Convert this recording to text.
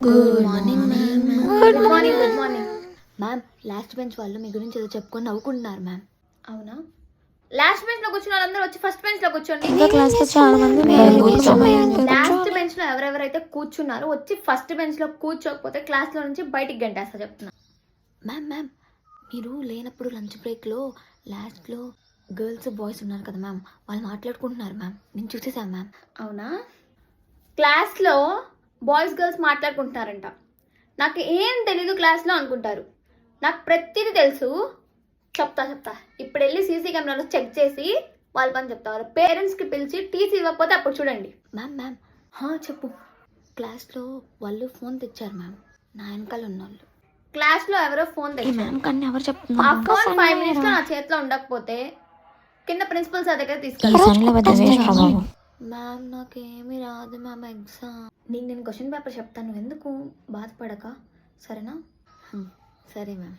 Good morning ma'am. Good morning. Good morning ma'am, last bench వాళ్ళు మీ గురించి ఏదో చెప్పుకొని నవ్వుకుంటున్నారు మ్యామ్. అవునా? లాస్ట్ బెంచ్ లో కూర్చున్న వాళ్ళందరూ వచ్చి ఫస్ట్ బెంచ్ లో కూర్చోండి. ఇంకా క్లాస్ లో చాలా మంది లాస్ట్ బెంచ్ లో ఎవరెవరైతే కూర్చున్నారో వచ్చి ఫస్ట్ బెంచ్ లో కూర్చోకపోతే క్లాస్ లో నుంచి బయటికి గంటేస్తా చెప్తున్నా. మ్యామ్, మీరు లేనప్పుడు లంచ్ బ్రేక్లో లాస్ట్లో గర్ల్స్ బాయ్స్ ఉన్నారు కదా మ్యామ్, వాళ్ళు మాట్లాడుకుంటున్నారు మ్యామ్. నేను చూసేసాను మ్యామ్. అవునా? క్లాస్ లో బాయ్స్ గర్ల్స్ మాట్లాడుకుంటున్నారంట. నాకు ఏం తెలీదు క్లాస్ లో అనుకుంటారు. నాకు ప్రతిదీ తెలుసు. చెప్తా ఇప్పుడు వెళ్ళి సీసీ కెమెరాలో చెక్ చేసి వాళ్ళ పని చెప్తా. వాళ్ళ పేరెంట్స్కి పిలిచి టీసీ ఇవ్వకపోతే అప్పుడు చూడండి. మ్యామ్ చెప్పు. క్లాస్లో వాళ్ళు ఫోన్ తెచ్చారు మ్యామ్, నా వెనకాల ఉన్నవాళ్ళు. క్లాస్ లో ఎవరో ఫోన్ తెచ్చారు. మ్యామ్ కానీ ఎవరు ఆ చెప్తున్నారు? ఫోన్ 5 minutes లో నా చేతిలో ఉండకపోతే కింద ప్రిన్సిపల్ సార్ దగ్గర తీసుకెళ్ళి. మ్యామ్ నాకేమీ రాదు మ్యామ్ ఎగ్జామ్. నీకు నేను క్వశ్చన్ పేపర్ చెప్తాను, ఎందుకు బాధపడక, సరేనా? సరే మ్యామ్.